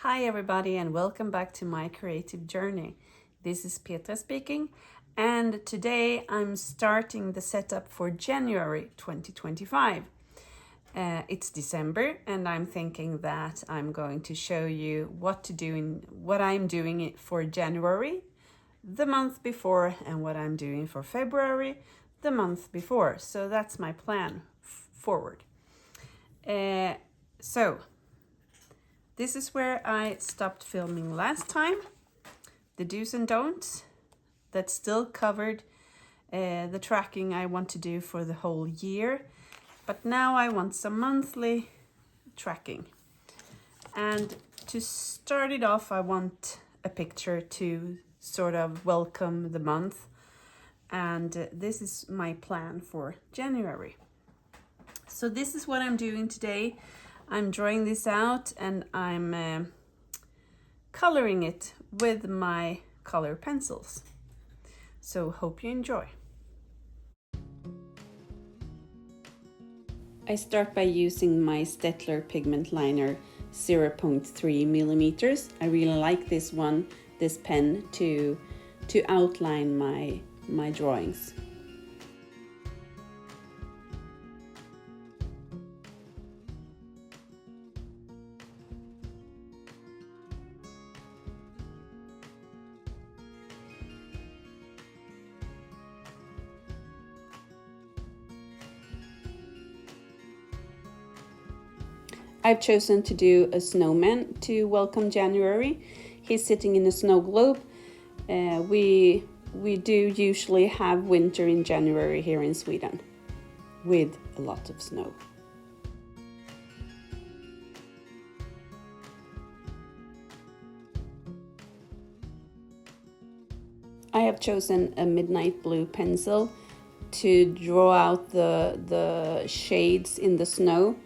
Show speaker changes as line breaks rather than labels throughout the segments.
Hi everybody and welcome back to my creative journey. This is Petra speaking, and today I'm starting the setup for January 2025. It's December and I'm thinking that I'm going to show you what I'm doing for January the month before and what I'm doing for February the month before. So that's my plan forward. So this is where I stopped filming last time. The do's and don'ts that still covered the tracking I want to do for the whole year. But now I want some monthly tracking. And to start it off, I want a picture to sort of welcome the month. And this is my plan for January. So this is what I'm doing today. I'm drawing this out and I'm coloring it with my color pencils. So hope you enjoy. I start by using my Stettler pigment liner 0.3 millimeters. I really like this pen to outline my drawings. I've chosen to do a snowman to welcome January. He's sitting in a snow globe. We do usually have winter in January here in Sweden with a lot of snow. I have chosen a midnight blue pencil to draw out the shades in the snow.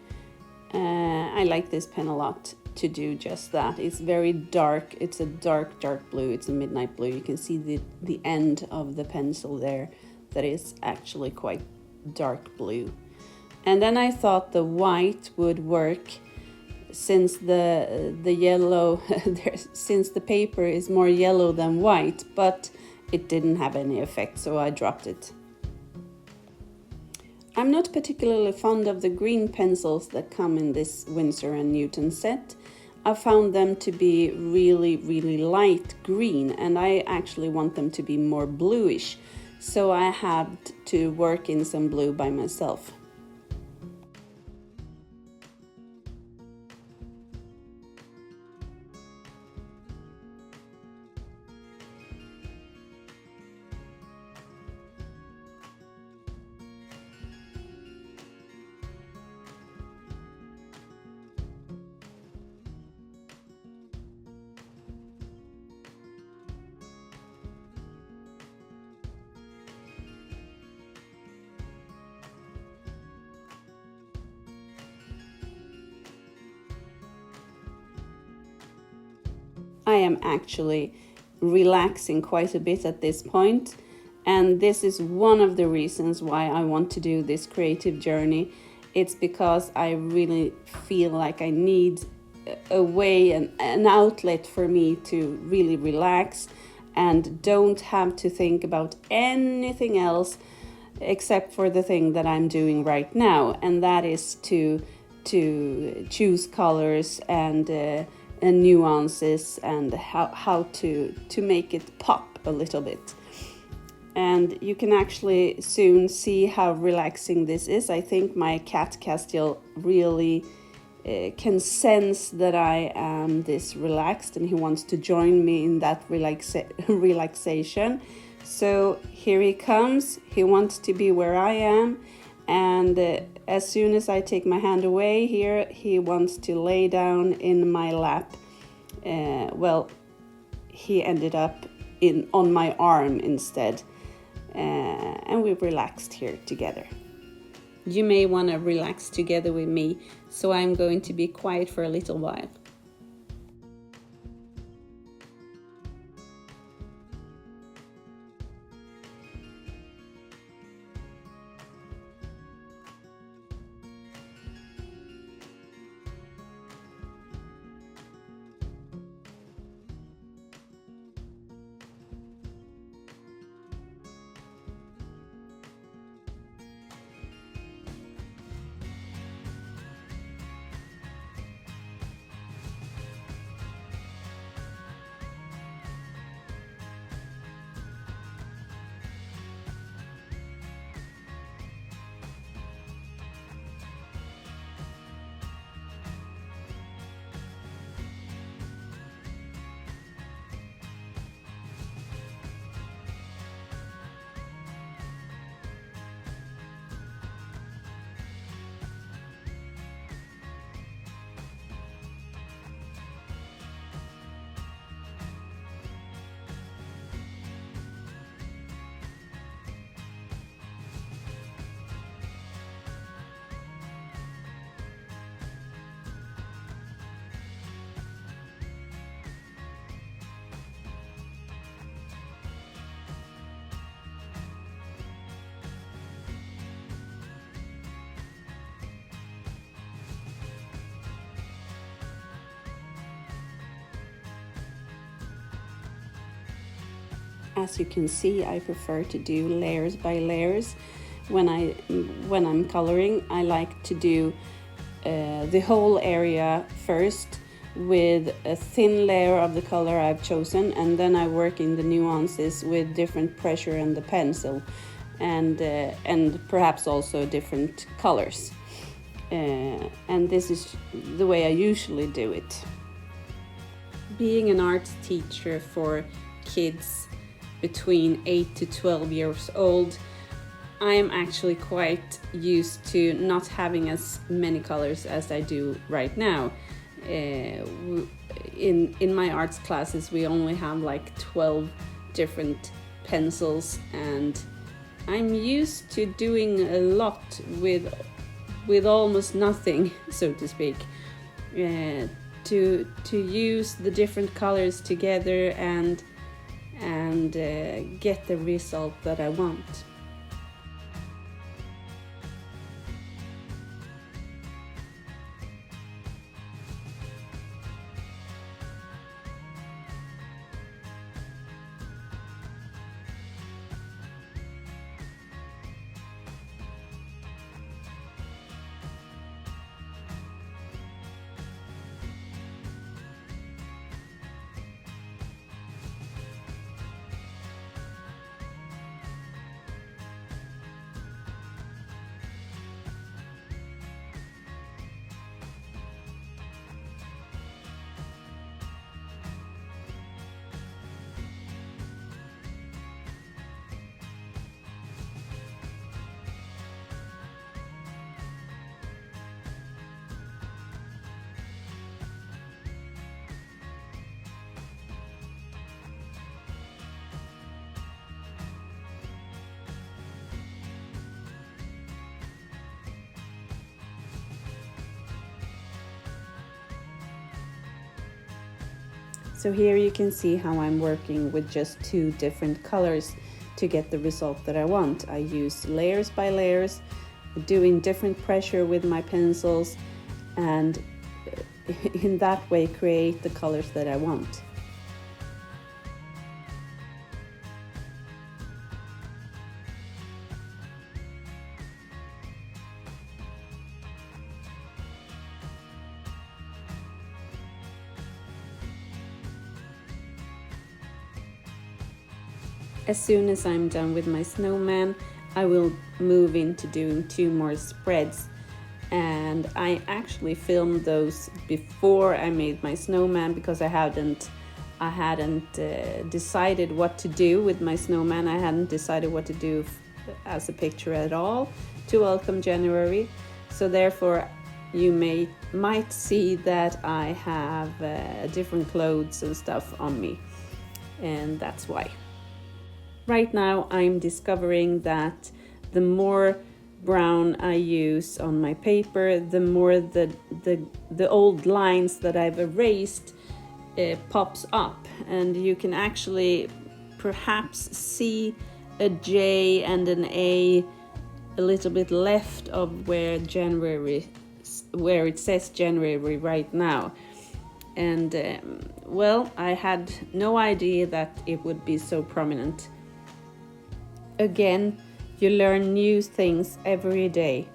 I like this pen a lot to do just that. It's very dark. It's a dark blue. It's a midnight blue. You can see the end of the pencil there that is actually quite dark blue. And then I thought the white would work since the yellow since the paper is more yellow than white, but it didn't have any effect, so I dropped it. I'm not particularly fond of the green pencils that come in this Winsor & Newton set. I found them to be really light green, and I actually want them to be more bluish, so I had to work in some blue by myself. I am actually relaxing quite a bit at this point, and this is one of the reasons why I want to do this creative journey. It's because I really feel like I need a way, an outlet for me to really relax and don't have to think about anything else except for the thing that I'm doing right now, and that is to choose colors and nuances and how to make it pop a little bit. And you can actually soon see how relaxing this is. I think my cat Castiel really can sense that I am this relaxed, and he wants to join me in that relaxation. So here he comes. He wants to be where I am, and as soon as I take my hand away here, he wants to lay down in my lap. Well, he ended up on my arm instead, and we relaxed here together. You may want to relax together with me, so I'm going to be quiet for a little while. As you can see, I prefer to do layers by layers. When I'm coloring, I like to do the whole area first with a thin layer of the color I've chosen, and then I work in the nuances with different pressure on the pencil, and perhaps also different colors. And this is the way I usually do it. Being an art teacher for kids between 8 to 12 years old, I'm actually quite used to not having as many colors as I do right now. In my arts classes, we only have like 12 different pencils, and I'm used to doing a lot with almost nothing, so to speak. To use the different colors together and get the result that I want. So here you can see how I'm working with just 2 different colors to get the result that I want. I use layers by layers, doing different pressure with my pencils, and in that way create the colors that I want. As soon as I'm done with my snowman, I will move into doing 2 more spreads. And I actually filmed those before I made my snowman, because I hadn't decided what to do with my snowman. I hadn't decided what to do as a picture at all to welcome January. So therefore you might see that I have different clothes and stuff on me, and that's why. Right now I'm discovering that the more brown I use on my paper, the more the old lines that I've erased pops up, and you can actually perhaps see a J and an A a little bit left of where it says January right now. And well, I had no idea that it would be so prominent. Again, you learn new things every day.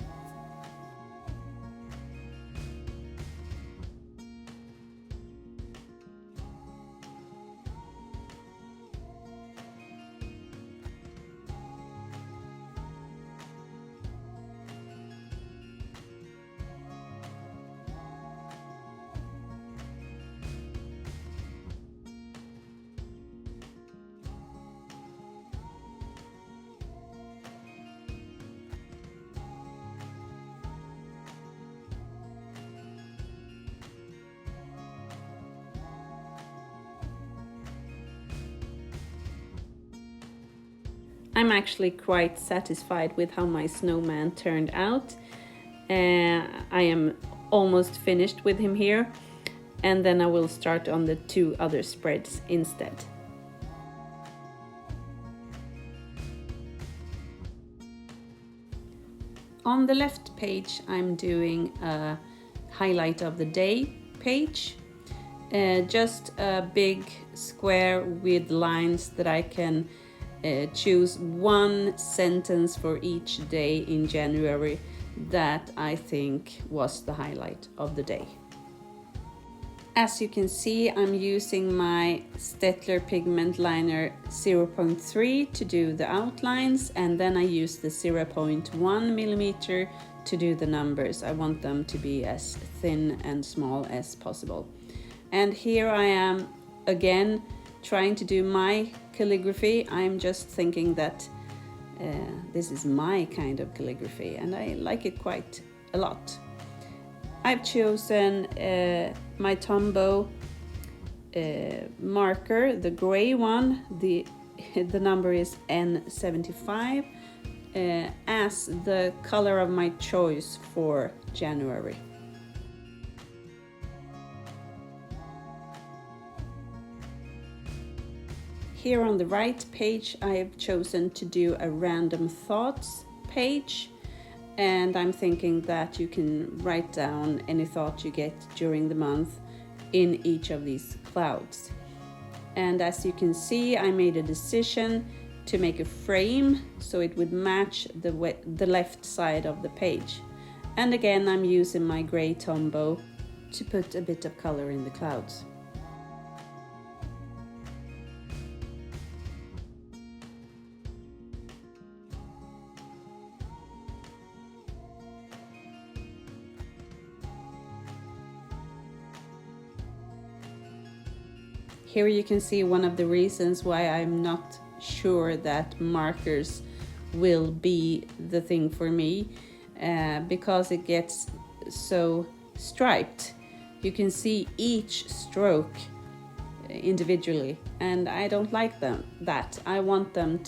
I'm actually quite satisfied with how my snowman turned out. I am almost finished with him here, and then I will start on the 2 other spreads instead. On the left page, I'm doing a highlight of the day page. Just a big square with lines that I can choose one sentence for each day in January that I think was the highlight of the day. As you can see, I'm using my Staedtler pigment liner 0.3 to do the outlines, and then I use the 0.1 millimeter to do the numbers. I want them to be as thin and small as possible. And here I am again trying to do my calligraphy. I'm just thinking that this is my kind of calligraphy, and I like it quite a lot. I've chosen my Tombow marker, the gray one, the number is N75, as the color of my choice for January. Here on the right page I have chosen to do a random thoughts page, and I'm thinking that you can write down any thought you get during the month in each of these clouds. And as you can see, I made a decision to make a frame so it would match the left side of the page. And again, I'm using my gray Tombow to put a bit of color in the clouds. Here you can see one of the reasons why I'm not sure that markers will be the thing for me, because it gets so striped. You can see each stroke individually, and I don't like that. I want it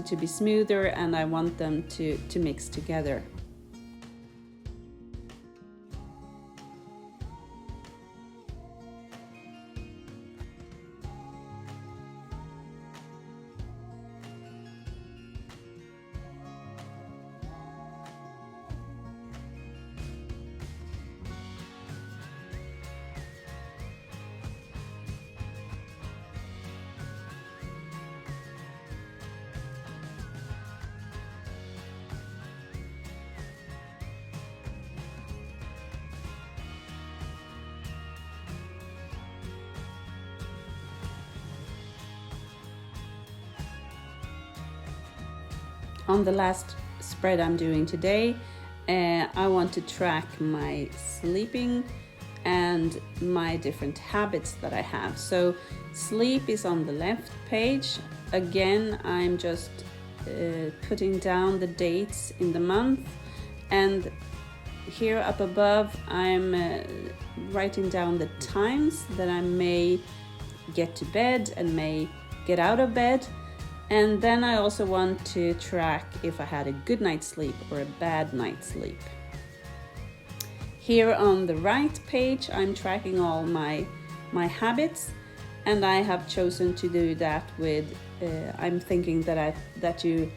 to be smoother, and I want them to mix together. On the last spread I'm doing today, I want to track my sleeping and my different habits that I have. So sleep is on the left page. Again, I'm just putting down the dates in the month, and here up above I'm writing down the times that I may get to bed and may get out of bed. And then I also want to track if I had a good night's sleep or a bad night's sleep. Here on the right page, I'm tracking all my habits, and I have chosen to do that with, I'm thinking that you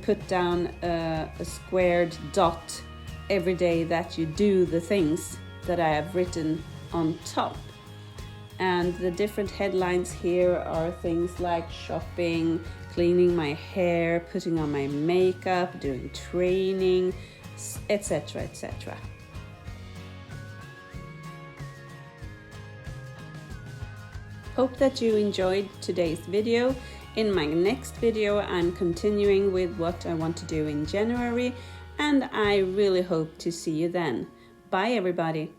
put down a squared dot every day that you do the things that I have written on top. And the different headlines here are things like shopping, cleaning my hair, putting on my makeup, doing training, etc., etc. Hope that you enjoyed today's video. In my next video, I'm continuing with what I want to do in January, and I really hope to see you then. Bye everybody!